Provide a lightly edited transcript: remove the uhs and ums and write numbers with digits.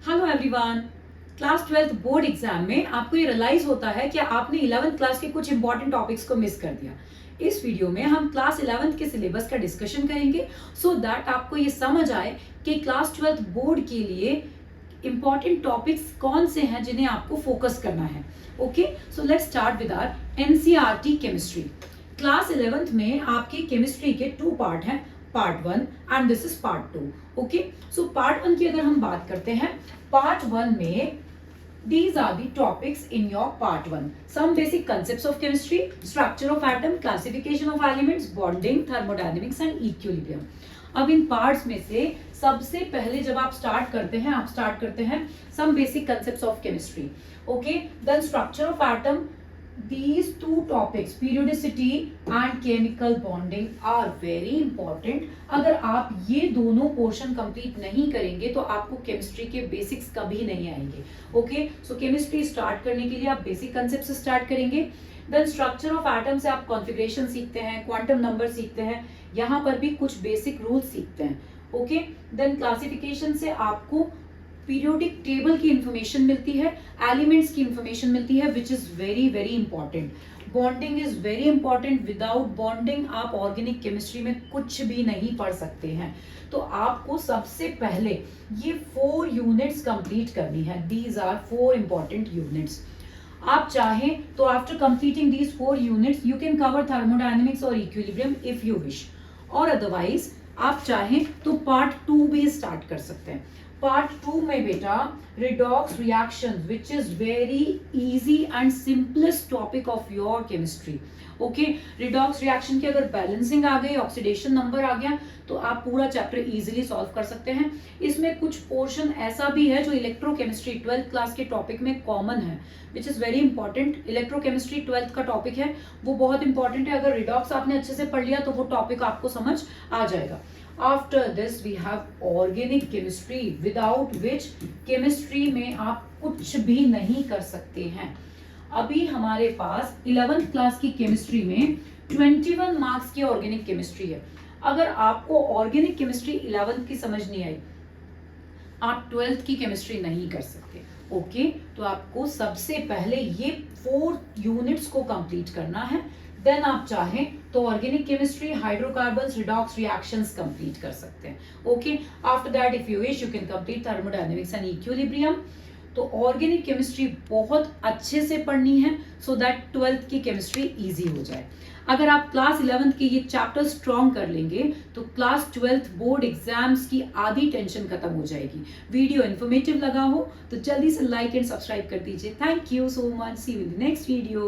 Hello everyone. Class 12th board exam में आपको ये रियलाइज होता है कि आपने 11th क्लास के कुछ इंपॉर्टेंट टॉपिक्स को मिस कर दिया। इस वीडियो में हम क्लास 11th के सिलेबस का डिस्कशन करेंगे सो दैट आपको ये समझ आए कि क्लास 12th बोर्ड के लिए इंपॉर्टेंट टॉपिक्स कौन से हैं जिन्हें आपको फोकस करना है। Okay, so let's start with our NCERT chemistry. Class 11th में आपकी केमिस्ट्री के 2 पार्ट हैं, part 1 and this is part 2। Okay, so part 1 की अगर हम बात करते हैं, पार्ट 1 में these are the topics in your part 1. Some basic concepts of chemistry, structure of atom, classification of elements, bonding, thermodynamics and equilibrium. अब इन parts में से सबसे पहले जब आप स्टार्ट करते हैं some basic concepts of chemistry. Okay, then structure of atom. These two topics, periodicity and chemical bonding, are very important. अगर आप ये दोनों पोर्शन कंप्लीट नहीं करेंगे तो आपको केमिस्ट्री के बेसिक्स कभी नहीं आएंगे। ओके, सो केमिस्ट्री स्टार्ट करने के लिए आप बेसिक कंसेप्ट से स्टार्ट करेंगे। देन स्ट्रक्चर ऑफ एटम से आप कॉन्फ़िगरेशन सीखते हैं, क्वांटम नंबर सीखते हैं, यहाँ पर भी कुछ बेसिक रूल्स सीखते हैं। ओके, देन क्लासिफिकेशन से आपको पीरियोडिक टेबल की इंफॉर्मेशन मिलती है, एलिमेंट्स की इंफॉर्मेशन मिलती है, which is very very important. Bonding is very important. Without bonding आप ऑर्गेनिक केमिस्ट्री में कुछ भी नहीं पढ़ सकते हैं। तो आपको सबसे पहले ये 4 यूनिट्स कंप्लीट करनी है। These are 4 important units. आप चाहें तो after completing these 4 units you can cover thermodynamics और इक्विलिब्रियम इफ यू विश, और अदरवाइज आप चाहें तो पार्ट 2 भी स्टार्ट कर सकते हैं। पार्ट 2 में बेटा redox reaction, which is very easy and simplest topic of your chemistry. Okay, redox reaction की अगर बैलेंसिंग आ गई, ऑक्सीडेशन नंबर आ गया, तो आप पूरा चैप्टर इजीली सॉल्व कर सकते हैं। इसमें कुछ पोर्शन ऐसा भी है जो इलेक्ट्रोकेमिस्ट्री 12th क्लास के टॉपिक में कॉमन है, which is very important. Electrochemistry 12th का टॉपिक है, वो बहुत इंपॉर्टेंट है। अगर रिडॉक्स आपने अच्छे से पढ़ लिया तो वो टॉपिक आपको समझ आ जाएगा। After this we have organic chemistry, without which chemistry में आप कुछ भी नहीं कर सकते हैं। अभी हमारे पास 11th क्लास की केमिस्ट्री में 21 मार्क्स की ऑर्गेनिक केमिस्ट्री है। अगर आपको ऑर्गेनिक केमिस्ट्री 11th की समझ नहीं आई, आप 12th की केमिस्ट्री नहीं कर सकते। ओके, तो आपको सबसे पहले ये 4 यूनिट्स को कंप्लीट करना है। देन आप चाहें तो organic chemistry, hydrocarbons, redox reactions complete कर सकते हैं। Okay, after that if you wish you can complete thermodynamics and equilibrium. तो ऑर्गेनिक केमिस्ट्री बहुत अच्छे से पढ़नी है सो दैट 12th की केमिस्ट्री इजी हो जाए। अगर आप क्लास 11th के ये चैप्टर स्ट्रॉन्ग कर लेंगे तो क्लास 12th बोर्ड एग्जाम्स की आधी टेंशन खत्म हो जाएगी। वीडियो इन्फॉर्मेटिव लगा हो तो जल्दी से लाइक एंड सब्सक्राइब कर दीजिए। Thank you so much, see you in the next video.